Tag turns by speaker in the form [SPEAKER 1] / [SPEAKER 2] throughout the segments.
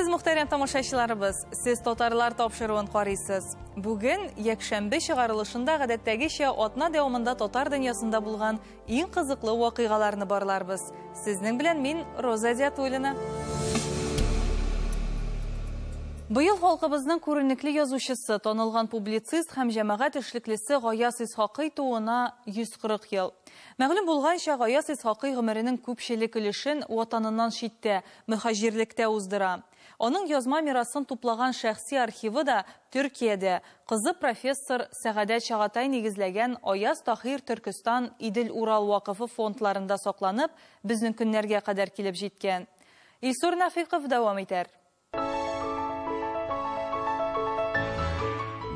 [SPEAKER 1] muhterem тамашачыларыбыз, siz Татарлар тапшыруын карыйсыз. Бүген якшәмбе чыгарылышында гадәттәгечә атна дәвамында татар дөньясында булган иң кызыклы вакыйгаларны барларбыз. Сезнең белән мин Роза Диатуллина. Быел халкыбызның күренекле язучысы, танылган публицист һәм җәмәгать эшлеклесе Гаяз Исхакый туына 140 ел. Мәгълүм булганча, Гаяз Исхакый гомеренең күпчелек өлешен ватаныннан читтә, мөхаҗирлектә уздыра. Аның язма мирасын туплаган шәхси архивы да Төркиядә. Кызы профессор Сәгадәт Чагатай нигезләгән Аяз Тахир Төркстан Идел Урал вакыфы фондларында сакланып, безнең көннәргә кадәр килеп җиткән. Илсур Нафиков дәвам итәр.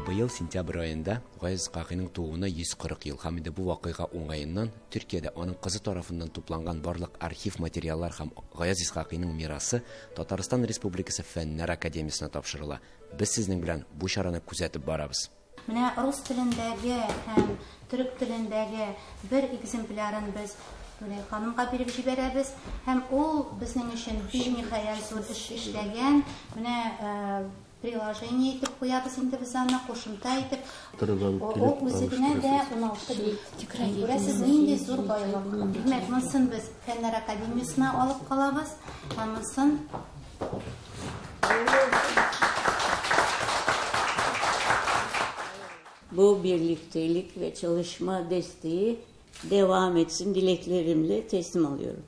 [SPEAKER 2] Быел сентябрь айында Гаяз Исхакыйның тууына 140 ел һәм бу вакыйга уңаеннан Төркиядә аның кызы тарафыннан тупланган барлык архив материаллар һәм Гаяз Исхакыйның мирасы Татарстан Республикасы Фәннәр академиясенә тапшырыла. Без сезнең белән бу чараны күзәтеп барабыз.
[SPEAKER 3] Менә рус телендәге һәм төрек телендәге бер экземплярын без ханымга биреп җибәрәбез һәм ул безнең өчен ниһаять зур эш эшләгән. Менә приложение итеп куябыз инде без аны кушымта итеп. Ул үзенә дә 16 бит. Күрәсез, нинди зур байлык. Димәк, монысын без Фәннәр академиясенә алып калабыз. Монысын
[SPEAKER 4] bu birliktelik ve çalışma desteği devam etsin dileklerimle teslim alıyorum.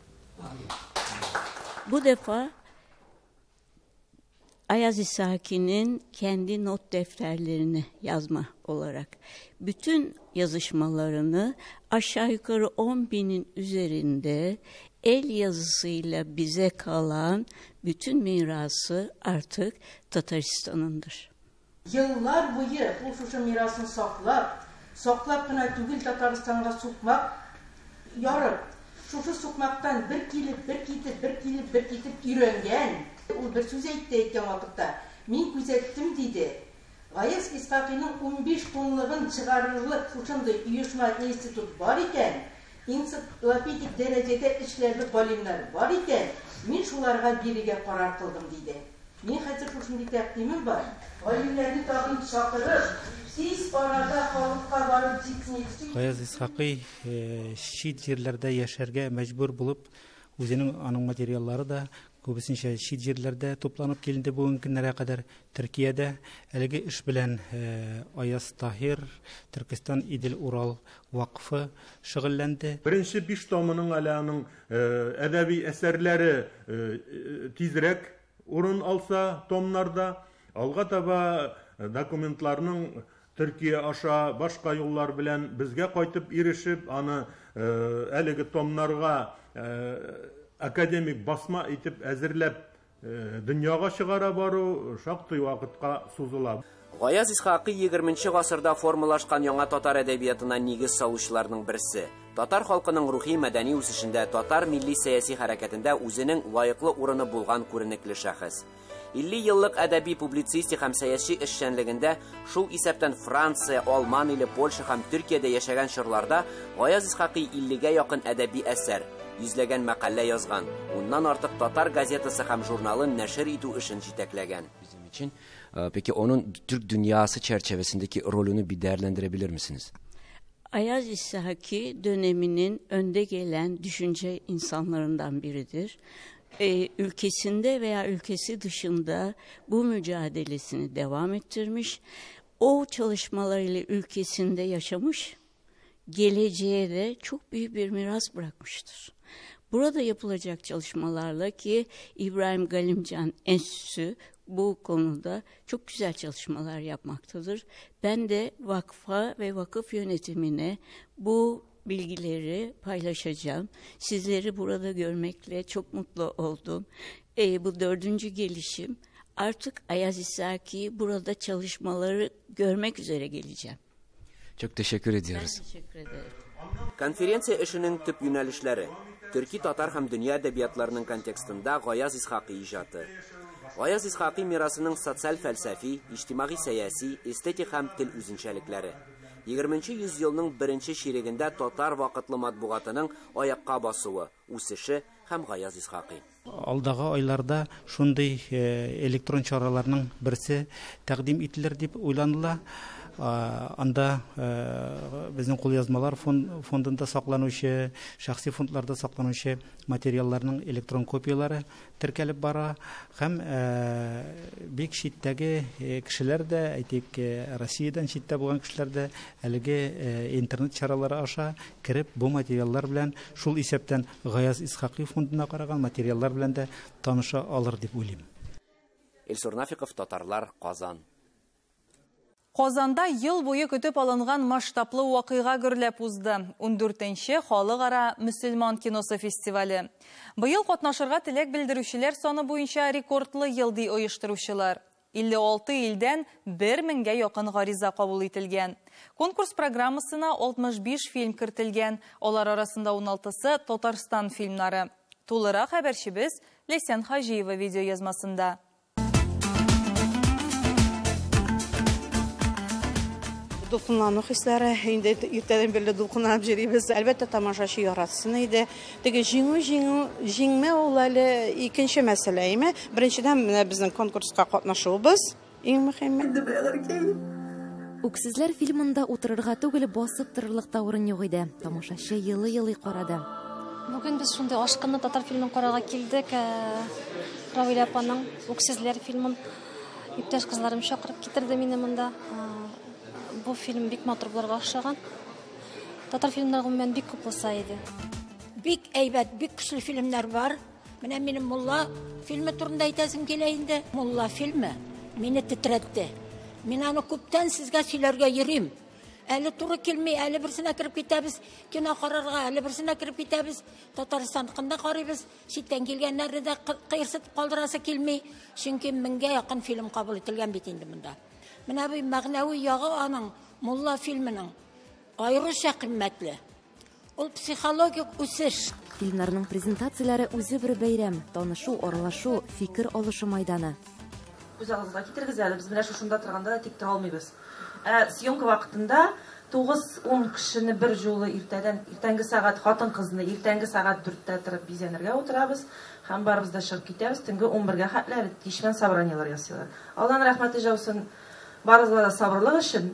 [SPEAKER 4] Bu defa Ayaz İshakı'nın kendi not defterlerini yazma olarak bütün yazışmalarını aşağı yukarı 10.000'in üzerinde el yazısıyla bize kalan bütün mirası artık Tataristan'ındır.
[SPEAKER 5] Yıllar boyu bu mirasını saklap kına tügül Tataristan'a sokmak, yarıp, şu sokmaktan bir kilip ürengen. O bir söz etken vakitte, min küzettim dedi. Gayaz Исхакыйның 15 tonlığın çıkarırlık şuşunda uyuşma institut var iken, ensiklopedic derecede işlerli bölümler var iken, min şularga biriga karar kıldım dedi. Min hazır şuşunda təqdimim var. Bölümlerini tağın çakırır, siz arada halkka varıp ciddi.
[SPEAKER 6] Gayaz Исхакый şiit yerlerde yaşarga mecbur bulup, өзенең аның материаллары да күбесенчә шит җирләрдә топланып килде бүгенге көннәргә кадәр Төркиядә. Әлеге эш белән Аяз Тахир Төркстан Идел Урал вакфы шөгыльләнде.
[SPEAKER 7] Беренче 5 томының аның әдәби әсәрләре тизрәк урын алса томнарда, алга таба документларның Төркия аша башка юллар белән безгә кайтып ирешеп, аны әлеге томнарга академик басма итеп әзерләп дөньяга чыгара бару шактый вакытка сузыла.
[SPEAKER 2] Гаяз Исхакый 20-нче гасырда формалашкан яңа татар әдәбиятына нигез салучыларның берсе. Татар халкының рухи мәдәни үсешендә, татар милли сәяси хәрәкәтендә үзенең лаеклы урыны булган күренекле шәхес. 50 еллык әдәби публицистик һәм сәяси эшчәнлегендә шул исәптән Франция, Алман или Польша һәм Төркиядә яшәгән чорларда Гаяз Исхакый 50-гә якын әдәби әсәр, йөзләгән мәкалә язган, уннан артык татар газетасы һәм журналын нәшер итү эшен җитәкләгән. Bizim için, peki onun Türk dünyası çerçevesindeki rolünü bir değerlendirebilir misiniz?
[SPEAKER 4] Ayaz İshakı döneminin önde gelen düşünce insanlarından biridir. Ülkesinde veya ülkesi dışında bu mücadelesini devam ettirmiş. O çalışmalarıyla ülkesinde yaşamış, geleceğe de çok büyük bir miras bırakmıştır. Burada yapılacak çalışmalarla ki İbrahim Galimcan Enstitüsü bu konuda çok güzel çalışmalar yapmaktadır. Ben de vakfa ve vakıf yönetimine bu bilgileri paylaşacağım. Sizleri burada görmekle çok mutlu oldum. Bu 4. gelişim. Artık Ayaz İshakı'yı burada çalışmaları görmek üzere geleceğim.
[SPEAKER 2] Çok teşekkür ediyoruz.
[SPEAKER 4] Ben teşekkür ederim.
[SPEAKER 2] Konferensiya эшенең төп юнәлешләре. Төрки татар һәм дөнья әдәбиятларының контекстында Гаяз Исхакый иҗаты. Гаяз Исхакый мирасының социаль фәлсәфи, иҗтимагый сәяси, эстетик һәм тел үзенчәлекләре. 20-нче йөзелнең беренче чирегендә татар вакытлы матбугатының аякка басуы, үсеше һәм Гаяз Исхакый.
[SPEAKER 6] Алдағы айларда шундый электрон чараларның берсе тәкъдим ителер дип уйланыла. Анда безнең кулъязмалар фондында сакланучы, шәхси фондларда сакланучы материалларның электрон копиялары теркәлеп бара һәм бик читтәге кешеләр дә, әйтик, Россиядән читтә булган кешеләр дә әлеге интернет чаралары аша кирип бу материаллар белән шул исәптән Гаяз Исхакый фондына караган материаллар белән дә таныша алыр дип уйлыйм.
[SPEAKER 2] Илсур Нафиков, Татарлар, Казан.
[SPEAKER 1] Казанда ел буе көтеп алынган масштаблы вакыйга гөрләп узды. 14нче халыкара мөселман киносы фестивале. Быел катнашырга теләк белдерүчеләр саны буенча рекордлы ел ди оештыручылар. 56 илдән 1000гә якын гариза кабул ителгән. Конкурс программасына 65 фильм кертелгән. Алар арасында 16-сы Татарстан фильмнары. Тулырак хәбәрчебез Ләйсән Хаҗиева видео язмасында.
[SPEAKER 8] Дулкынлану хисләре, инде иртәдән бирле дулкынланып йөрибез. Әлбәттә, тамашачы яратсын иде. Теге җиңмә ул әле икенче мәсьәлә име. Беренчедән менә безнең конкурска катнашуыбыз иң мөһиме.
[SPEAKER 9] Үксезләр фильмында утырырга түгел, басып торырлык та урын юк иде. Тамашачы елый карады.
[SPEAKER 10] Бүген без шундый ашкынны татар фильмын карарга килдек. Равил апаның Үксезләр фильмын иптәш кызларым чакырып китерде мине монда. Бу фильм бик матур булырга охшаган. Татар фильмнары гомумән бик күп булса иде.
[SPEAKER 11] Бик әйбәт, бик көчле фильмнар бар. Менә минем Мулла фильмы турында әйтәсем килә инде. Мулла фильмы мине тетрәтте. Мин аны күптән сезгә сөйләргә йөрим. Әле туры килми, әле берсенә кирип китәбез, кино карарга, әле берсенә кирип китәбез. Татарстан кында карыйбыз, читтән килгәннәрне дә кыйрсытып калдырасы килми. Чөнки 1000гә якын фильм кабул ителгән бит инде монда. Менә бу мәгънәви ягы аның Мулла фильмының аеруча кыйммәтле. Ул психологик үсеш.
[SPEAKER 9] Фильмнарның презентацияләре үзе бер бәйрәм, танышу, аралашу, фикер алышу майданы.
[SPEAKER 12] Үзегезгә китергез әле, без менә шушында торганда да тик тора алмыйбыз. Съемка вакытында 9-10 кешене бер җулы иртәнге сәгать хатын-кызны иртәнге сәгать 4-тә торып бизәнергә утырабыз һәм барыбыз да чыгып китәбез. Төнге 11гә хәтле кичкән собраниялар ясыйлар. Алдан рәхмәт җаусын. Барызга да сабырлык өчен.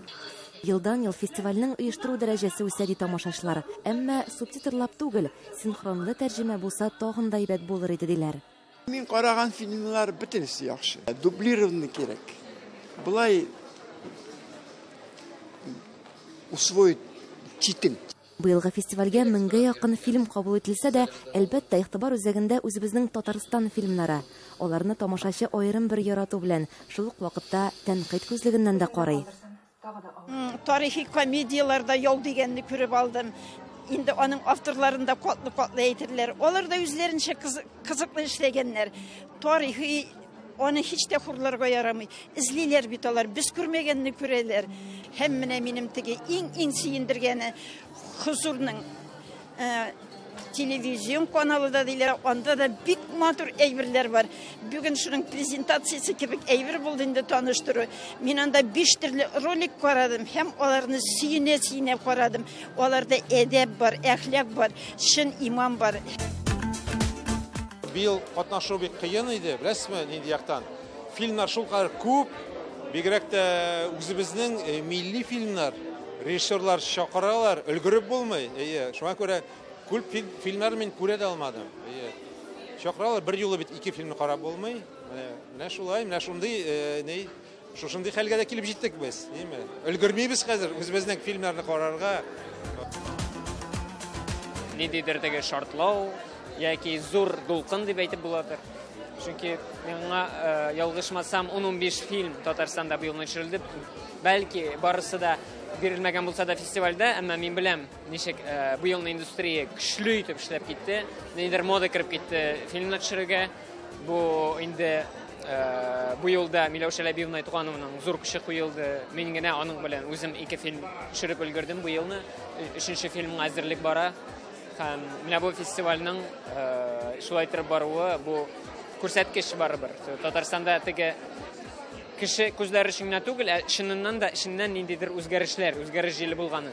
[SPEAKER 9] Елдан-ел фестивальнең оештыру дәрәҗәсе үсә ди тамашачылар. Әмма субтитрлап түгел, синхронлы тәрҗемә булса тагын да әйбәт булыр иде диләр.
[SPEAKER 13] Мин караган фильмнар бөтенесе яхшы. Дублированы кирәк. Булай усвоить читен.
[SPEAKER 9] Быелгы фестивальгә 1000гә якын фильм кабул ителсә дә, әлбәттә игътибар үзәгендә үзебезнең Татарстан фильмнары. Аларны тамашачы аерым бер ярату белән, шул ук вакытта тәнкыйть күзлегеннән дә карый.
[SPEAKER 8] Тарихи комедияларда ял дигәнне күреп алдым. Инде аның авторларында катлы әйтерләр. Алар да үзләренчә кызыклы эшләгәннәр. Тарихи аны һич тә хурларга ярамый. Излиләр бит алар, без күрмәгәнне күрәләр. Һәм менә минем теге иң сөендергәне Хuzurның телевизион каналы да диләр, анда да бик матур әйберләр бар. Бүген шуның презентациясе кебек әйбер булды инде таныштыру. Мин анда 5 төрле ролик карадым һәм аларны сөенә карадым. Аларда әдәп бар, әхлак бар, шын иман бар.
[SPEAKER 14] Быел катнашу бик кыен иде, беләсезме, нинди яктан. Фильмнар шулкадәр күп, бигрәк тә үзебезнең милли фильмнар. Режиссерлар чакыралар, өлгереп булмый. Шуңа күрә күп фильмнар мин күрә дә алмадым. Чакыралар, бер юлы бит 2 фильмны карап булмый. Менә шулай, менә шундый шушындый хәлгә дә килеп җиттек без, диме? Өлгермибез хәзер үзебезнең фильмнарны карарга.
[SPEAKER 15] Ниндидер теге шартлау яки зур дулкын дип әйтеп буладыр. Чөнки миңа ялгышмасам 10-15 фильм Татарстанда быел нәшрелде. Бәлки барысы да бирелмәгән булса да фестивальдә, әмма мин беләм, ничек бу елны индустрия көчле итеп эшләп китте. Нидер мода кирип китте фильмны төшерергә. Бу инде бу елда Миләүшә Ләбиевна туганымның зур көче куелды. Мин генә аның белән үзем 2 фильм төшереп өлгердем бу елны. 3нче фильмга әзерлек бара. Һәм менә бу фестивальнең шулай торып баруы, бу күрсәткеч барыбер. Татарстанда теге кеше күзләре өчен түгел, чыннан да ниндидер үзгәрешләр, үзгәреш җиле булганы.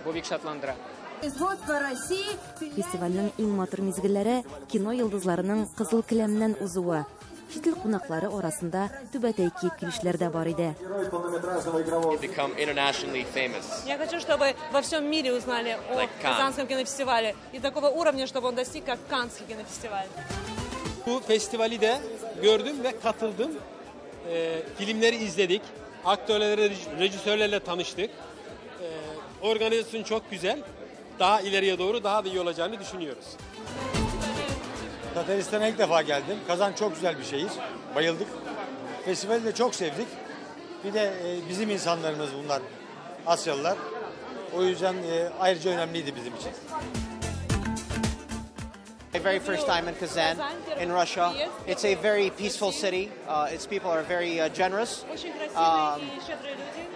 [SPEAKER 15] Бу бик шатландыра.
[SPEAKER 9] Фестивальнең иң матур мизгелләре кино йолдызларының кызыл келәмнән узуы. Чит ил кунаклары арасында түбәтәй киеп килүчеләр дә бар иде.
[SPEAKER 16] Я хочу, чтобы во всем мире узнали о Казанском кинофестивале и такого уровня, чтобы он достиг, как Каннский кинофестиваль.
[SPEAKER 17] Bu festivali de gördüm ve katıldım. Filmleri izledik. Aktörlerle, rejisörlerle tanıştık. Organizasyon çok güzel. Daha ileriye doğru daha da iyi olacağını düşünüyoruz.
[SPEAKER 18] Tataristan'a ilk defa geldim. Kazan çok güzel bir şehir. Bayıldık. Festivali de çok sevdik. Bir de bizim insanlarımız bunlar. Asyalılar. O yüzden ayrıca önemliydi bizim için.
[SPEAKER 19] My very first time in Kazan, in Russia. It's a very peaceful city. Its people are very generous.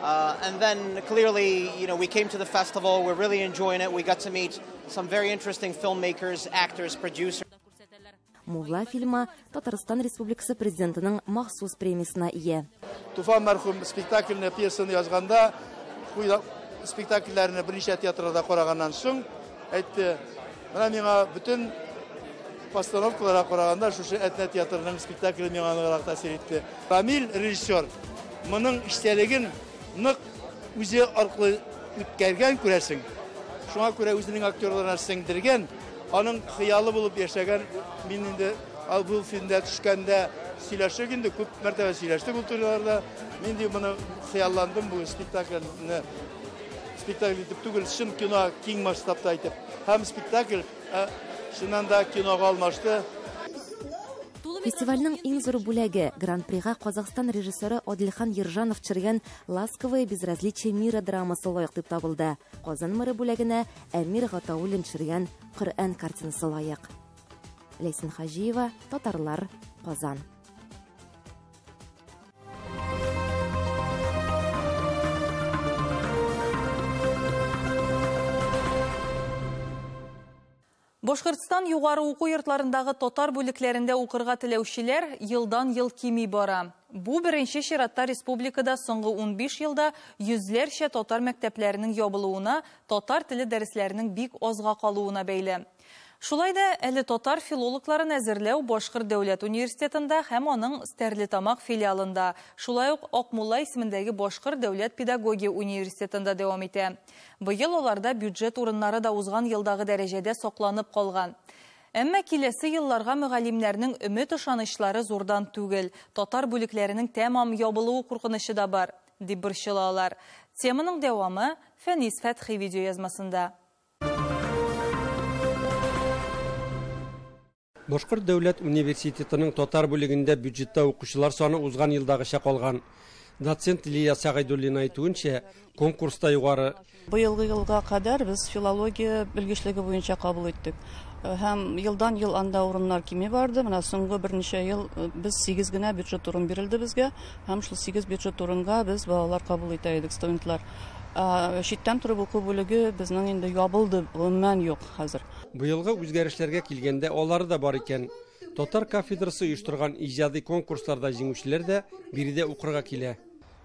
[SPEAKER 19] And then clearly, we came to the festival. We're really enjoying it. We got to meet some very interesting filmmakers, actors, producers.
[SPEAKER 9] Мулла фильмы Татарстан Республикасы президентының махсус премиясына ие.
[SPEAKER 20] Туфан мәрхүм спектакльне пьесаны язганда, спектакльләрне берничә театрда караганнан соң әйтте, менә миңа бүтән постановкаларга караганда шушы Әтнә театрының спектакле миңа ныграк тәэсир итте. Рамил режиссер моның иштәлеген нык үзе аркылы үткәргән күрәсең. Шуңа күрә үзенең актерларына сеңдергән, аның хыялы булып яшәгән. Мин инде бу фильмдә төшкәндә сөйләшәк инде күп мәртәбә сөйләштек ул турыларда. Мин ди моны хыялландым бу спектакль итеп түгел, шын кино киң масштабта итеп. Һәм спектакль шуннан да кинога алмашты.
[SPEAKER 9] Фестивальнең иң зур бүләге Гран-прига Казахстан режиссеры Адилхан Ержанов төшергән «Ласковое безразличие мира» драмасы лаек дип табылды. Казан мэры бүләгенә Әмир Гатауллин төшергән Коръән картинасы лаек. Лейсин Хаҗиева, Татарлар, Казан.
[SPEAKER 1] Башкортстан югары уку йортларындагы татар бүлекләрендә укырга теләүчеләр елдан-ел кими бара. Бу беренче чиратта республикада соңгы 15 елда йөзләрчә татар мәктәпләренең ябылуына, татар теле дәресләренең бик азга калуына бәйле. Шулай да әле татар филологларын әзерләү Башкорт дәүләт университетында һәм аның Стәрлетамак филиалында, шулай ук Акмулла исемендәге Башкорт дәүләт педагогия университетында дәвам итә. Быел аларда бюджет урыннары да узган елдагы дәрәҗәдә сакланып калган. Әмма киләсе елларга мөгаллимнәрнең өмет ышанычлары зурдан түгел. Татар бүлекләренең тәмам ябылуы куркынычы да бар, дип борчылалар. Теманың дәвамы Фәнис Фәтхи видеоязмасында.
[SPEAKER 17] Башкорт дәүләт университетының татар бүлегендә бюджетта укучылар саны узган елдагыча калган. Доцент Лия Сагайдуллина әйтүенчә, конкурста югары.
[SPEAKER 21] Быелгы елга кадәр без филология белгечлеге буенча кабул иттек. Һәм елдан-ел анда урыннар кими барды. Менә соңгы берничә ел без 8 генә бюджет урын бирелде безгә. Һәм шул 8 бюджет урынга без балалар кабул итә идек, студентлар. Читтән торып уку бүлеге безнең инде ябылды, гомумән юк хәзер.
[SPEAKER 17] Быелгы үзгәрешләргә килгәндә алары да бар икән. Татар кафедрасы оештырган иҗади конкурсларда җиңүчеләр дә биредә укырга килә.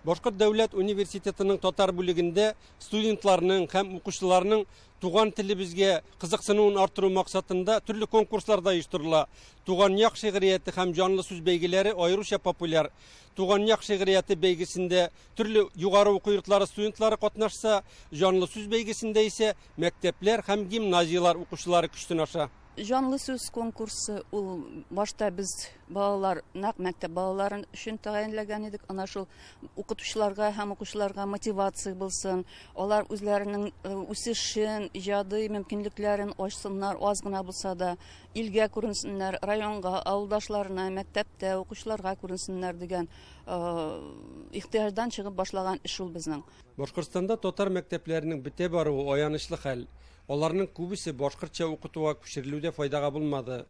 [SPEAKER 17] Башкорт дәүләт университетының татар бүлегендә студентларның һәм укучыларның туган телебезгә кызыксынуын арттыру максатында төрле конкурсларда оештырыла. Туган як шигърияте һәм җанлы сүз бәйгеләре аеруча популяр. Туган як шигърияте бәйгесендә төрле югары уку йортлары студентлары катнашса, җанлы сүз бәйгесендә исә мәктәпләр һәм гимназиялар укучылары көчтән аша.
[SPEAKER 21] Жанлы сүз конкурсы ул башта без балалар, нәкъ мәктәп балаларын өчен тәгаенләгән идек. Ана шул укытучыларга һәм укучыларга мотивация булсын, алар үзләренең үсешен, иҗади мөмкинлекләрен ачсыннар, аз гына булса да, илгә күренсеннәр, районга, авылдашларына, мәктәптә укучыларга күренсеннәр дигән ихтыяҗдан чыгып башлаган эш ул безнең.
[SPEAKER 17] Башкортстанда татар мәктәпләренең бетә баруы аянычлы хәл. Аларның күбесе башкортча укытуга күчерелүдә файдага булмады.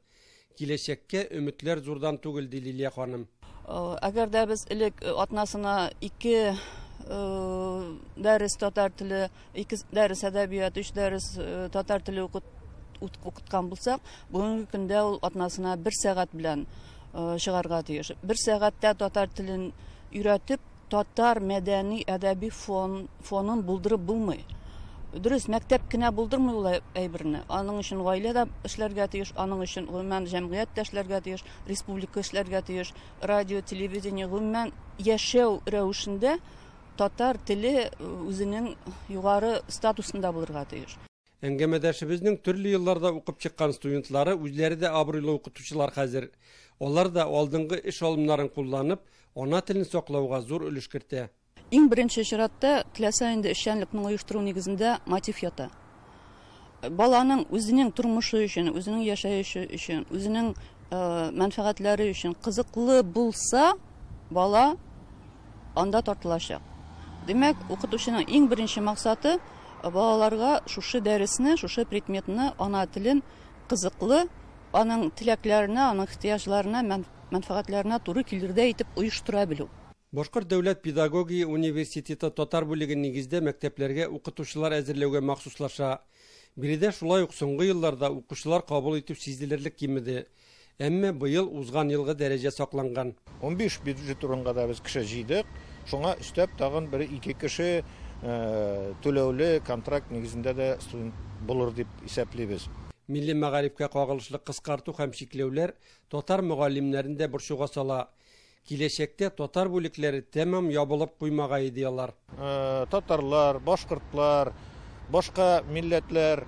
[SPEAKER 17] Киләчәккә өметләр зурдан түгел, ди Лилия ханым.
[SPEAKER 21] Әгәр дә без элек атнасына 2 дәрес татар теле, 2 дәрес әдәбият, 3 дәрес татар теле укыткан булсак, бүгенге көндә ул атнасына 1 сәгать белән чыгарга тиеш. 1 сәгатьтә татар телен өйрәтеп, татар мәдәни әдәби фонын булдырып булмый. Дөрес, мәктәп кенә булдырмый ул әйберне. Аның өчен гаилә дә эшләргә тиеш, аның өчен гомумән җәмгыять тә эшләргә тиеш, республика эшләргә тиеш, радио, телевидение гомумән яшәү рәвешендә татар теле үзенең югары статусында булырга тиеш.
[SPEAKER 17] Әңгәмәдәшебезнең төрле елларда укып чыккан студентлары үзләре дә абруйлы укытучылар хәзер. Алар да алдынгы эш алымнарын кулланып, ана телен саклауга зур өлеш кертә.
[SPEAKER 21] Иң беренче чиратта теләсә инде эшчәнлекне оештыру нигезендә мотив ята. Баланың үзенең тормышы өчен, үзенең яшәеше өчен, үзенең мәнфәгатьләре өчен кызыклы булса, бала анда тартылачак. Демәк, укытучының иң беренче максаты балаларга шушы дәресне, шушы предметны, ана телен кызыклы, аның теләкләренә, аның ихтыяҗларына, мәнфәгатьләренә туры килергә итеп оештыра белү.
[SPEAKER 17] Башкорт дәүләт педагогия университеты татар бүлеге нигездә мәктәпләргә укытучылар әзерләүгә махсуслаша. Биредә шулай ук соңгы елларда укучылар кабул итү сизелерлек кимеде. Әмма быел узган елгы дәрәҗә сакланган.
[SPEAKER 3] 15 бюджет урынга да без кеше җыйдык. Шуңа өстәп тагын 1-2 кеше түләүле контракт нигезендә дә студент булыр дип исәплибез.
[SPEAKER 17] Милли мәгарифкә кагылышлы кыскарту һәм чикләүләр татар мөгаллимнәрен дә борчуга сала. Киләчәктә татар бүлекләре тәмам ябылып куймага идеялар.
[SPEAKER 3] Татарлар, башкортлар, башка милләтләр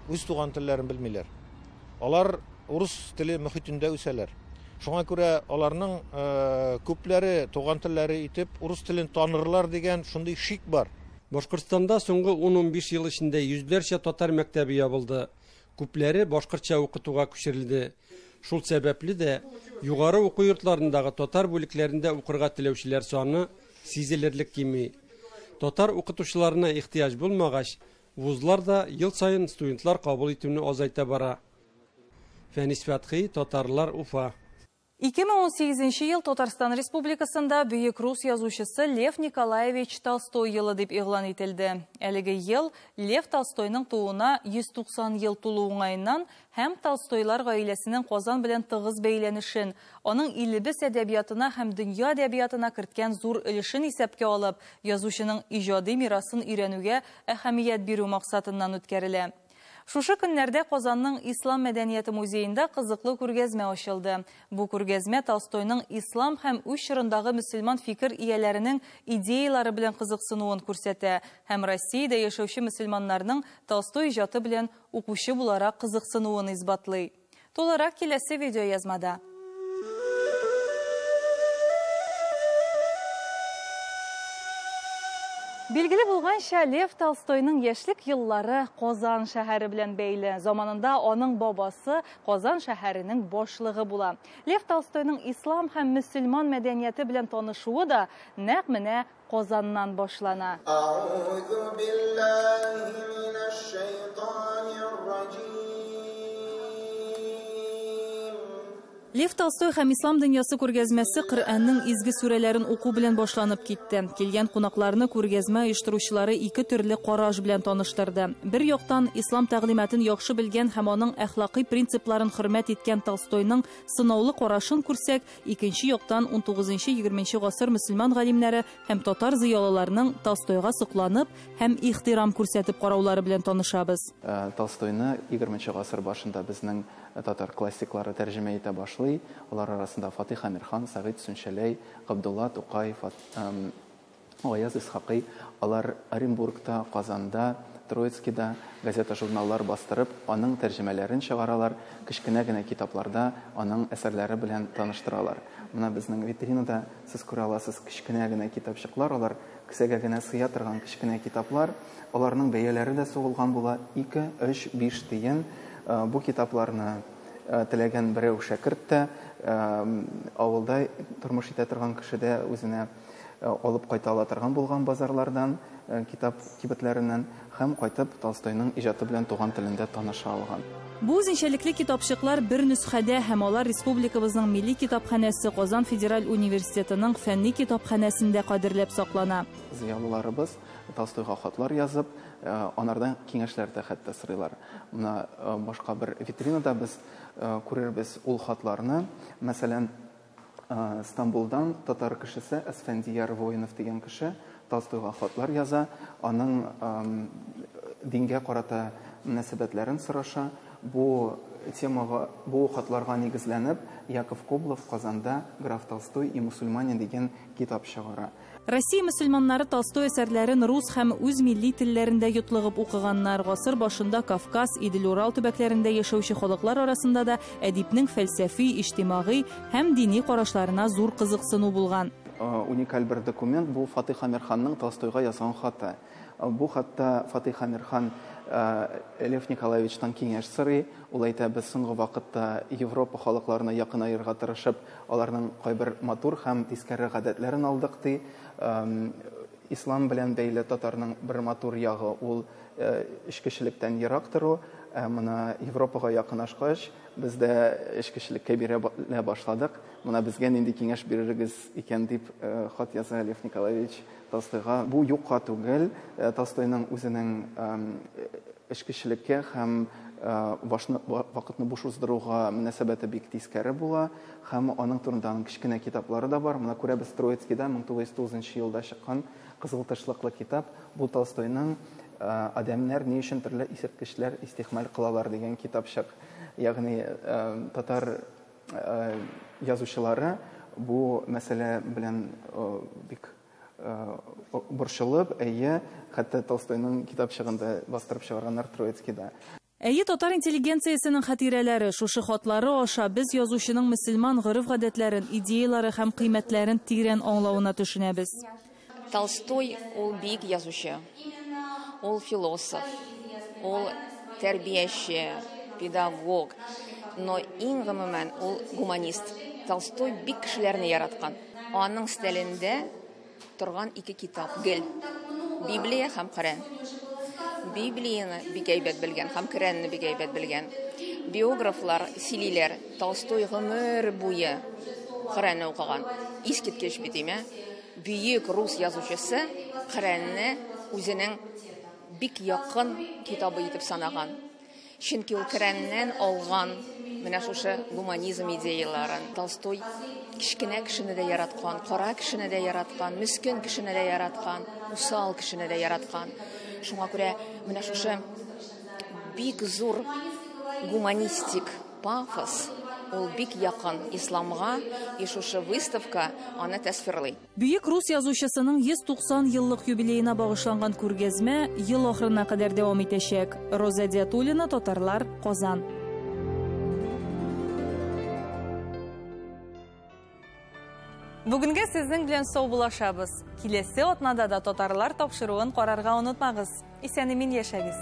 [SPEAKER 3] үз туган телләрен белмиләр. Алар урыс теле мөхитендә үсәләр. Шуңа күрә аларның күпләре туган телләре итеп урыс телен танырлар дигән шундый шик бар.
[SPEAKER 17] Башкортстанда соңгы 10-15 ел эчендә йөзләрчә татар мәктәбе ябылды. Күпләре башкортча укытуга күчерелде. Шул сәбәпле дә югары уку йортларындагы татар бүлекләрендә укырга теләүчеләр саны сизелерлек кими. Татар укытучыларына ихтыяҗ булмагач, вузлар да ел сайын студентлар кабул итүне азайта бара. Фәнис Фәтхи, Татарлар, Уфа.
[SPEAKER 1] 2018 ел Татарстан Республикасында бөек рус язучысы Лев Николаевич Толстой елы дип игълан ителде. Әлеге ел Лев Толстойның тууына 190 ел тулу уңайыннан һәм Толстойлар гаиләсенең Казан белән тыгыз бәйләнешен, аның илебез әдәбиятына һәм дөнья әдәбиятына керткән зур өлешен исәпкә алып, язучының иҗади мирасын өйрәнүгә әһәмият бирү максатыннан үткәрелә. Шушы көннәрдә Казанның Ислам мәдәнияте музеенда кызыклы күргәзмә ачылды. Бу күргәзмә Толстойның ислам һәм үз чорындагы мөселман фикер ияләренең идеялары белән кызыксынуын күрсәтә һәм Россиядә яшәүче мөселманнарның Толстой иҗаты белән укучы буларак кызыксынуын исбатлый. Толарак киләсе видеоязмада. Билгеле булганча, Лев Толстойның яшьлек еллары Казан шәһәре белән бәйле. Заманында аның бабасы Казан шәһәренең башлыгы була. Лев Толстойның ислам һәм мөселман мәдәнияте белән танышуы да нәкъ менә Казаннан башлана. Лев Толстой һәм ислам дөньясы күргәзмәсе Коръәннең изге сүрәләрен уку белән башланып китте. Килгән кунакларны күргәзмә оештыручылары ике төрле караш белән таныштырды. Бер яктан, ислам тәгълиматын яхшы белгән һәм аның әхлакый принципларын хөрмәт иткән Толстойның сынаулы карашын күрсәк, икенче яктан 19-20 гасыр мөселман галимнәре һәм татар зыялыларының Толстойга сокланып һәм ихтирам күрсәтеп караулары белән танышабыз.
[SPEAKER 22] Толстойны 20 гасыр башында безнең татар классиклары тәрҗемә итә башлый. Алар арасында Фатих Әмирхан, Сәгыйд Сүнчәләй, Габдулла Тукаев, Аяз Исхакый, алар Оренбургта, Казанда, Троицкида газета-журналлар бастырып, аның тәрҗемәләрен чыгаралар, кечкенә генә китапларда аның әсәрләре белән таныштыралар. Менә безнең витринада сез күрә аласыз кечкенә генә китапчыклар, алар кесәгә генә сыя торган кечкенә китаплар, аларның бәяләре дә сугылган була, 2, 3, 5 тиен. Бу китапларны теләгән берәү шәкерт тә авылда тормыш итә торган кеше дә үзенә алып кайта ала торган булган базарлардан, китап кибетләреннән һәм кайтып Толстойның иҗаты белән туган телендә таныша алган.
[SPEAKER 1] Бу үзенчәлекле китапчыклар бер нөсхәдә һәм алар республикабызның милли китапханәсе Казан Федераль университетының фәнни китапханәсендә кадерләп саклана.
[SPEAKER 22] Зыялыларыбыз Толстойга хатлар язып, анардан киңәшләр дә хәтта сорыйлар. Менә башка бер витринада без күрербез ул хатларны. Мәсәлән, Стамбулдан татар кешесе Әсфәндияр Воинов дигән кеше Толстойга хатлар яза, аның дингә карата мөнәсәбәтләрен сораша. Бу темага, бу хатларга нигезләнеп, Яков Коблов Казанда «Граф Толстой и мусульманин» дигән китап чыгара.
[SPEAKER 1] Россия мөселманнары Толстой әсәрләрен рус һәм үз милли телләрендә йотлыгып укыганнар. Гасыр башында Кавказ, Идел-Урал төбәкләрендә яшәүче халыклар арасында да әдипнең фәлсәфи, иҗтимагый һәм дини карашларына зур кызыксыну булган.
[SPEAKER 22] Уникаль бер документ бу Фатих Әмирханның Толстойга язган хаты. Бу хатта Фатих Әмирхан Лев Николаевичтан киңәш сорый. Ул әйтә, без соңгы вакытта Европа халыкларына якынайырга тырышып, аларның кайбер матур һәм тискәре гадәтләрен алдык ди. Ислам белән бәйле татарның бер матур ягы ул эчкечелектән ерак тору. Моны Европага якынашкач, без дә эчкечелеккә бирә башладык. Моны безгә нинди киңәш бирергез икән дип хат яза Лев Николаевич Толстойга. Бу юкка түгел, Толстойның үзенең эчкечелеккә һәм вакытны буш уздыруга мөнәсәбәте бик тискәре була, һәм аның турында кичкенә китаплары да бар. Моны күрәбез Троицкида 1909 елда чыккан Кызыл тышлыклы китап. Бу Толстойның «Адәмнәр ни өчен төрле исерткечләр истихмал кылалар» дигән китапчык. Ягъни татар язучылары бу мәсьәлә белән бик борчылып, хәтта Толстойның китапчыгында бастырып чыгарганнар Троицкида.
[SPEAKER 1] Татар интеллигенциясенең хатирәләре, шушы хатлары аша без язучының мөселман гореф-гадәтләрен, идеялары һәм кыйммәтләрен тирән аңлавына төшенәбез.
[SPEAKER 5] Толстой ул бик язучы, ул философ, ул тәрбияче, педагог, но иң гомумән ул гуманист. Толстой бик кешеләрне яраткан. Аның стилендә торган ике китап: Гел, Библия һәм Коръән. Библияны бик әйбәт белгән, һәм Коръәнне бик әйбәт белгән. Биографлар сөйлиләр, Толстой гомер буе Коръәнне укыган. Искиткеч бит име. Бөек рус язучысы Коръәнне үзенең бик якын китабы итеп санаган. Чөнки ул Коръәннән алган менә шушы гуманизм идеяларын. Толстой кичкенә кешене дә яраткан, кара кешене дә яраткан, мискин кешене дә яраткан, усал кешене дә яраткан. Шуңа күрә менә шушы бик зур гуманистик пафос ул бик якын исламга, и шушы выставка аны тасвирлый.
[SPEAKER 1] Бөек рус язучысының 190 еллык юбилеена багышланган күргәзмә ел ахырына кадәр дәвам итәчәк. Роза Диатуллина, Татарлар, Казан. Бүгенгә сезнең белән сау булашабыз. Киләсе атнада да татарлар тапшыруын карарга онытмагыз. Исән-имин яшәгез.